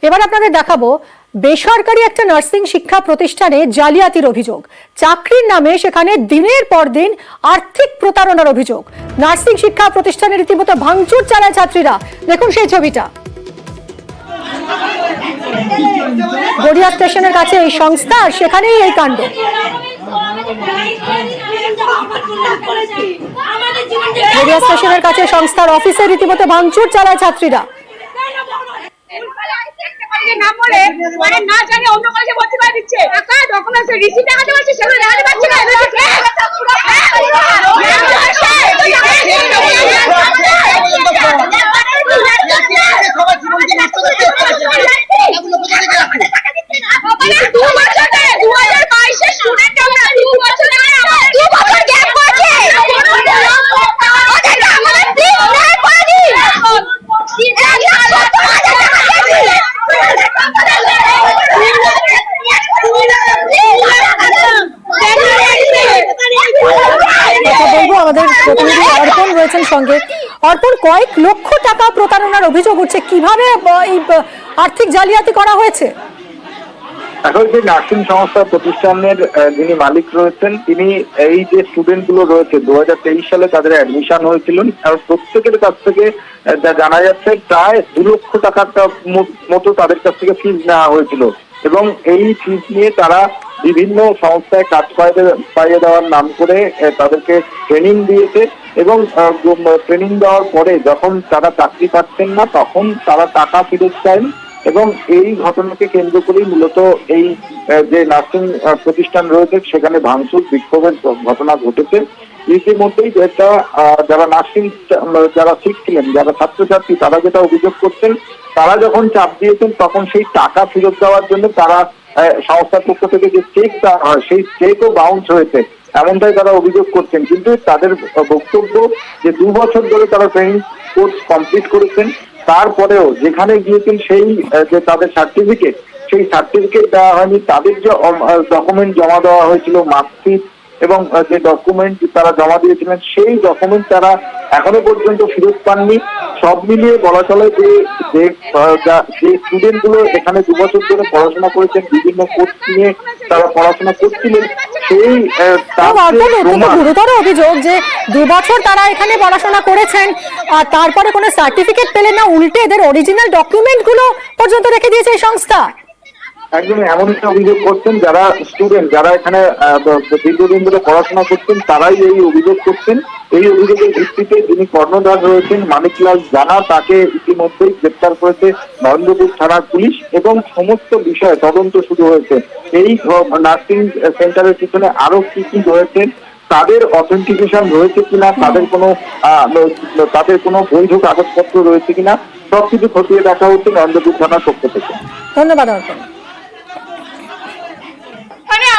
এবার আপনাদের দেখাবো বেসরকারি একটা নার্সিং শিক্ষা প্রতিষ্ঠানে জালিয়াতির অভিযোগ। চাকরির নামে সেখানে দিনের পর দিন আর্থিক প্রতারণার অভিযোগ। নার্সিং শিক্ষা প্রতিষ্ঠানে রীতিমতো ভাঙচুর চালায় ছাত্রীরা। দেখুন সেই ছবিটা। গড়িয়া স্টেশনের কাছে এই সংস্থা, আর সেখানেই এই কাণ্ড। গড়িয়া স্টেশনের কাছে সংস্থার অফিসে রীতিমতো ভাঙচুর চালায় ছাত্রীরা। না বলে মানে না জানি অন্য কলেজে ভর্তি করে দিচ্ছে। টাকা ডকুমেন্টস রিসিট দেখাতে পারছে, সেগুলো দেখাতে পারছে না। অর্পণ রয়েছেন সঙ্গে। অর্পণ, কয়েক লক্ষ টাকা প্রতারণার অভিযোগ উঠছে, কিভাবে এই আর্থিক জালিয়াতি করা হয়েছে? এখন যে নার্সিং সংস্থা প্রতিষ্ঠানের যিনি মালিক রয়েছেন, তিনি এই যে স্টুডেন্ট গুলো রয়েছে 2023 সালে তাদের অ্যাডমিশন হয়েছিল, আর প্রত্যেকের কাছ থেকে যা জানা যাচ্ছে প্রায় 2 লক্ষ টাকার মতো তাদের কাছ থেকে ফিজ নেওয়া হয়েছিল। এবং এই ফিজ নিয়ে তারা বিভিন্ন সংস্থায় কাজ পাইয়ে দেওয়ার নাম করে তাদেরকে ট্রেনিং দিয়েছে, এবং ট্রেনিং দেওয়ার পরে যখন তারা চাকরি পাচ্ছেন না তখন তারা টাকা ফেরত চান। এবং এই ঘটনাকে কেন্দ্র করেই মূলত এই যে নার্সিং প্রতিষ্ঠান রয়েছে সেখানে ভাঙচুর বিক্ষোভের ঘটনা ঘটেছে। ইতিমধ্যেই যেটা যারা নার্সিং যারা শিখছিলেন, যারা ছাত্রছাত্রী, তারা যেটা অভিযোগ করছেন, তারা যখন চাপ দিয়েছেন তখন সেই টাকা ফেরত দেওয়ার জন্য তারা সংস্থার পক্ষ থেকে যে চেক দেওয়া হয় সেই চেকও বাউন্স হয়েছে, এমনটাই তারা অভিযোগ করছেন। কিন্তু তাদের বক্তব্য যে 2 বছর ধরে তারা ট্রেনিং কোর্স কমপ্লিট করেছেন, তারপরেও যেখানে গিয়েছেন সেই যে তাদের সার্টিফিকেট, সেই সার্টিফিকেট দেওয়া হয়নি। তাদের যে ডকুমেন্ট জমা দেওয়া হয়েছিল, মার্কশিট এবং যে ডকুমেন্ট তারা জমা দিয়েছিলেন, সেই ডকুমেন্ট তারা এখনো পর্যন্ত ফেরত পাননি। সব মিলিয়ে বলা চলে যে স্টুডেন্ট গুলো এখানে 2 বছর ধরে পড়াশোনা করেছেন, বিভিন্ন কোর্স নিয়ে তারা পড়াশোনা করছিলেন, সেই গুরুতর অভিযোগ যে 2 বছর তারা এখানে পড়াশোনা করেছেন আর তারপরে কোনো সার্টিফিকেট পেলেন না, উল্টে এদের অরিজিনাল ডকুমেন্ট গুলো পর্যন্ত রেখে দিয়েছে এই সংস্থা। একদম এমন একটা অভিযোগ করছেন যারা স্টুডেন্ট, যারা এখানে দীর্ঘদিন ধরে পড়াশোনা করছেন, তারাই এই অভিযোগ করছেন। এই অভিযোগের ভিত্তিতে যিনি কর্ণধার রয়েছেন মানিকলাল জানা, তাকে ইতিমধ্যেই গ্রেপ্তার করেছে নরেন্দ্রপুর থানার পুলিশ, এবং সমস্ত বিষয়ে তদন্ত শুরু হয়েছে। এই নার্সিং সেন্টারের পিছনে আরো কি কি রয়েছে, তাদের অথেন্টিকেশন রয়েছে কিনা, তাদের কোনো বৈধ কাগজপত্র রয়েছে কিনা, সবকিছু খতিয়ে দেখা হচ্ছে নরেন্দ্রপুর থানার পক্ষ থেকে। ধন্যবাদ অর্পণ।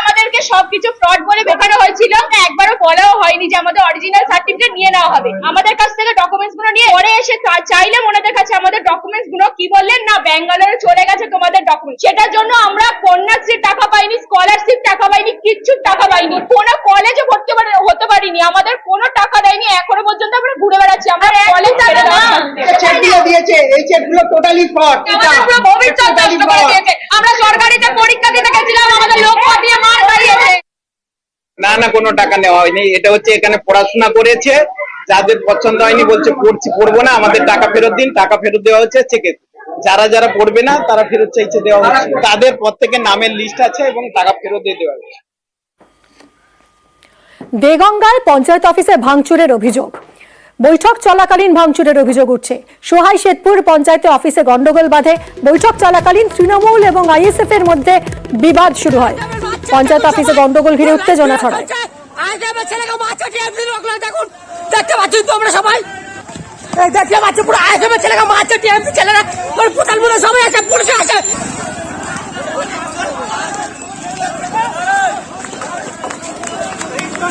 আমাদেরকে সবকিছু ফ্রড বলে দেখানো হয়েছিল, একবারও বলাও হয়নি যে আমাদের অরিজিনাল সার্টিফিকেট নিয়ে নেওয়া হবে। আমাদের কাছ থেকে ডকুমেন্টস গুলো নিয়ে পরে এসে চাইলাম ওনাদের কাছে আমাদের ডকুমেন্টস গুলো, কি বললেন না ব্যাঙ্গালোরে চলে গেছে তোমাদের ডকুমেন্ট। সেটার জন্য আমরা কন্যাশ্রীর টাকা পাইনি, স্কলারশিপ টাকা পাইনি, কিচ্ছু টাকা পাইনি, কোনো কলেজে ভর্তি হতে পারিনি, আমাদের কোনো টাকা দেয়নি। এখনো পর্যন্ত আমরা ঘুরে বেড়াচ্ছি। আমরা কলেজ দিয়েছে, এই চেকগুলো টোটালি ফ্রড, এটা পুরো ভবিষ্যৎ নষ্ট করে দিয়েছে। আমরা সরকারিতে পরীক্ষা দিতে গেছিলাম, আমাদের লোক পাঠিয়ে মার খাইয়েছে। না কোনো টাকা নেওয়া হয়নি। এটা হচ্ছে এখানে পড়াশোনা করেছে, যাদের পছন্দ হয়নি বলছে পড়বো না, আমাদের টাকা ফেরত দিন। টাকা ফেরত দেওয়া হচ্ছে চেকে। যারা পড়বে না তারা ফেরত চাইছে দেওয়া হচ্ছে। তাদের প্রত্যেকের নামের লিস্ট আছে এবং টাকা ফেরত দিয়ে দেওয়া হচ্ছে। দেগঙ্গায় পঞ্চায়েত অফিসে ভাঙচুরের অভিযোগ। বৈঠক চলাকালীন ভাঙচুরের অভিযোগ উঠছে। সোহাই শেতপুর পঞ্চায়েতে অফিসে গন্ডগোল বাধে। বৈঠক চলাকালীন তৃণমূল এবং আইএসএফ এর মধ্যে বিবাদ শুরু হয়। পঞ্চায়েত অফিসে গন্ডগোল ঘিরে উত্তেজনা ছড়ায়। দেখতে পাচ্ছি তো আমরা সবাই, দেখতে পাচ্ছি পুরো আইএসএফ ছেলেরা মারছে, টিএমসি ছেলেরা পোটাল মতো সবাই আছে, পুলিশ আছে।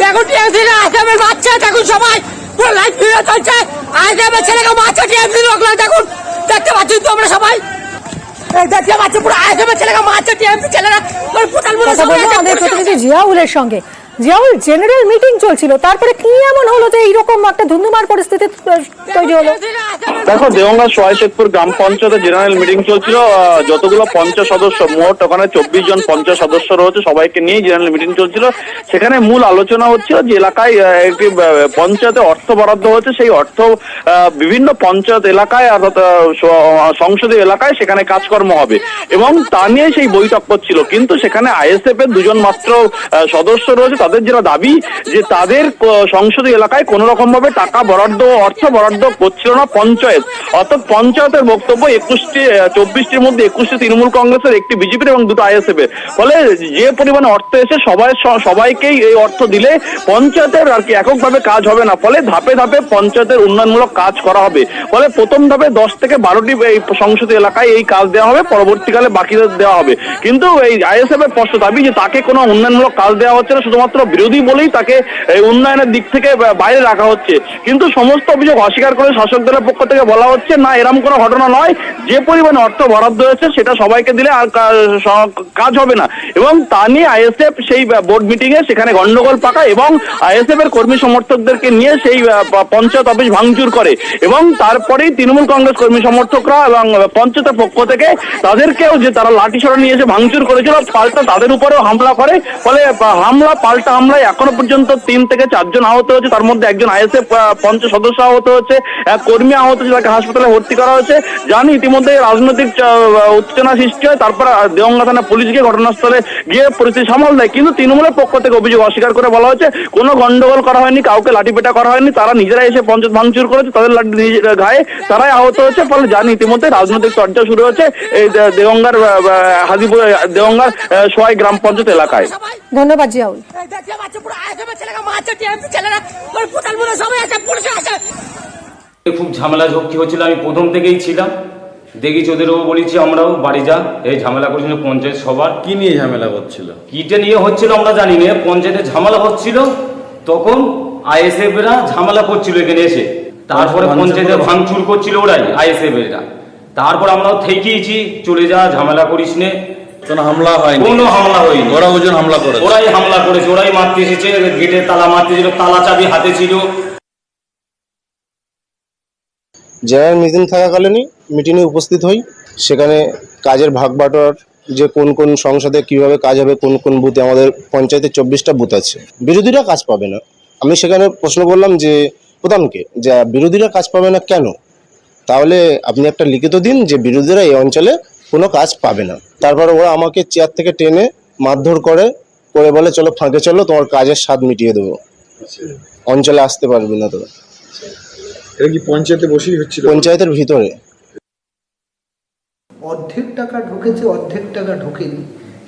দেখুন টিএমসি আইএসএফ এর বাচ্চা, দেখুন সবাই পুরো লাইভ ভিডিও চলছে। আইএসএফ ছেলেরা মারছে, টিএমসি লোকরা দেখুন, দেখতে পাচ্ছি তো আমরা সবাই, দেখতে পাচ্ছি পুরো আইএসএফ ছেলেরা মারছে, টিএমসি ছেলেরা পোটাল মতো সবাই আছে। আমাদের প্রতিনিধি জিয়াউলের সঙ্গে জিয়াউল, জেনারেল মিটিং চলছিল, তারপরে কি এমন হলো যে এইরকম একটা ধুন্ধুমার পরিস্থিতি তৈরি হলো? দেখো, দেওঙ্গা সোহাইশেখপুর গ্রাম পঞ্চায়েতে জেনারেল মিটিং চলছিল। যতগুলো পঞ্চায়েত সদস্য, মোট ওখানে 24 জন পঞ্চায়েত সদস্য রয়েছে, সবাইকে নিয়ে জেনারেল মিটিং চলছিল। সেখানে মূল আলোচনা হচ্ছিল যে এলাকায় একটি পঞ্চায়েতে অর্থ বরাদ্দ হচ্ছে, সেই অর্থ বিভিন্ন পঞ্চায়েত এলাকায় অর্থাৎ সংসদীয় এলাকায় সেখানে কাজকর্ম হবে এবং তা নিয়ে সেই বৈঠক করছিল। কিন্তু সেখানে আইএসএফ এর 2 জন মাত্র সদস্য রয়েছে। তাদের যেটা দাবি যে তাদের সংসদীয় এলাকায় কোন রকম ভাবে টাকা বরাদ্দ, অর্থ বরাদ্দ করছিল না পঞ্চায়েত। অর্থাৎ পঞ্চায়েতের বক্তব্য 24টির মধ্যে 21টি তৃণমূল কংগ্রেসের, 1টি বিজেপির এবং 2টো আইএসএফ এর। ফলে যে পরিমাণে অর্থ এসে সবাইকেই এই অর্থ দিলে পঞ্চায়েতের আর কি এককভাবে কাজ হবে না। ফলে ধাপে ধাপে পঞ্চায়েতের উন্নয়নমূলক কাজ করা হবে। ফলে প্রথম ধাপে 10 থেকে 12টি এই সংসদীয় এলাকায় এই কাজ দেওয়া হবে, পরবর্তীকালে বাকিদের দেওয়া হবে। কিন্তু এই আইএসএফ এর স্পষ্ট দাবি যে তাকে কোনো উন্নয়নমূলক কাজ দেওয়া হচ্ছে না, শুধুমাত্র বিরোধী বলেই তাকে উন্নয়নের দিক থেকে বাইরে রাখা হচ্ছে। কিন্তু সমস্ত অভিযোগ অস্বীকার করে শাসক দলের পক্ষ থেকে বলা হচ্ছে না, এরকম কোনো ঘটনা নয়, যে পরিমাণে অর্থ বরাদ্দ হয়েছে সেটা সবাইকে দিলে আর কাজ হবে না। এবং তা নিয়ে আইএসএফ সেই বোর্ড মিটিং এ সেখানে গন্ডগোল পাকায় এবং আইএসএফ এর কর্মী সমর্থকদেরকে নিয়ে সেই পঞ্চায়েত অফিস ভাঙচুর করে এবং তারপরেই তৃণমূল কংগ্রেস কর্মী সমর্থকরা এবং পঞ্চায়েতের পক্ষ থেকে তাদেরকেও যে তারা লাঠি সরা নিয়ে এসে ভাঙচুর করেছিল, পাল্টা তাদের উপরেও হামলা করে। ফলে পাল্টা হামলায় এখনো পর্যন্ত 3 থেকে 4 জন আহত হয়েছে, তার মধ্যে একজন আইএসএফ পঞ্চায়েত সদস্য আহত হয়েছে, এক কর্মী আহত হয়েছে, তাকে হাসপাতালে ভর্তি করা হয়েছে। জানি ইতিমধ্যে রাজনৈতিক উত্তেজনা সৃষ্টি হয়, তারপর দেওঙ্গা থানা পুলিশ গিয়ে ঘটনাস্থলে গিয়ে পরিস্থিতি সামাল দেয়। কিন্তু তৃণমূলের পক্ষ থেকে অভিযোগ অস্বীকার করে বলা হয়েছে কোনো গন্ডগোল করা হয়নি, কাউকে লাঠিপেটা করা হয়নি, তারা নিজেরা এসে পঞ্চায়েত ভাঙচুর করেছে, তাদের গায়ে তারাই আহত হয়েছে। ফলে জানি ইতিমধ্যে রাজনৈতিক চর্চা শুরু হয়েছে এই দেওঙ্গার হাজিপুর দেওঙ্গার সোহাই গ্রাম পঞ্চায়েত এলাকায়। ধন্যবাদ জিয়াউল। খুব ঝামেলা ঝক্কি হচ্ছিল, আমি প্রথম থেকেই ছিলাম, দেখেছি ওদেরও বলেছি আমরাও বাড়ি যা, এই ঝামেলা করেছিল পঞ্চায়েত সবার। কি নিয়ে ঝামেলা করছিল? কিটে নিয়ে হচ্ছিল আমরা জানি না, পঞ্চায়েতে ঝামেলা হচ্ছিল, তখন আইএসএফ এরা ঝামেলা করছিল এখানে এসে, তারপরে পঞ্চায়েতে ভাঙচুর করছিল ওরাই আইএসএফ এরা। তারপর আমরাও থেকেইছি, চলে যা, ঝামেলা করিস নে। কোনো হামলা হয়নি? কোনো হামলা হয়নি। ওরা ওজন হামলা করে? ওরাই হামলা করেছে, ওরাই মারতে এসেছে, গেটে তালা মারতে ছিল, তালা চাবি হাতে ছিল। জেনারেল মিটিং থাকাকালীনই মিটিংয়ে উপস্থিত হই। সেখানে কাজের ভাগ বাটোয়ার, যে কোন কোন সংসদে কিভাবে কাজ হবে, কোন কোন বুথে, আমাদের পঞ্চায়েতে 24টা বুথ আছে, বিরোধীরা কাজ পাবে না। আমি সেখানে প্রশ্ন করলাম যে প্রধানকে, যে বিরোধীরা কাজ পাবে না কেন? তাহলে আপনি একটা লিখিত দিন যে বিরোধীরা এই অঞ্চলে কোনো কাজ পাবে না। তারপরে ওরা আমাকে চেয়ার থেকে টেনে মারধর করে বলে চলো ফাঁকে চলো, তোমার কাজের স্বাদ মিটিয়ে দেবো, অঞ্চলে আসতে পারবি না তোরা। এটা কি পঞ্চায়েতে বসেই হচ্ছিল? পঞ্চায়েতের ভিতরে অর্ধেক টাকা ঢুকেছে, অর্ধেক টাকা ঢোকেনি,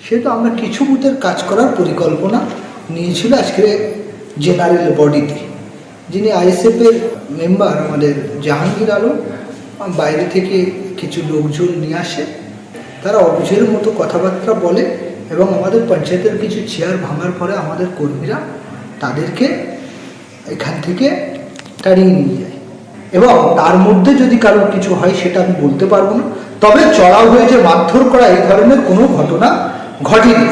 সেটা আমরা কিছু বুথের কাজ করার পরিকল্পনা নিয়েছিল আজকে জেনারেল বডিতে। যিনি আইএসএফের মেম্বার আমাদের জাহাঙ্গীর আলম বাইরে থেকে কিছু লোকজন নিয়ে আসে, তারা অবুঝের মতো কথাবার্তা বলে এবং আমাদের পঞ্চায়েতের কিছু চেয়ার ভাঙার পরে আমাদের কর্মীরা তাদেরকে এখান থেকে তাড়িয়ে নিয়ে যায়। এবং তার মধ্যে যদি কারোর কিছু হয় সেটা আমি বলতে পারবো না, তবে চড়াও হয়ে যে মারধর করা এই ধরনের কোনো ঘটনা ঘটেনি।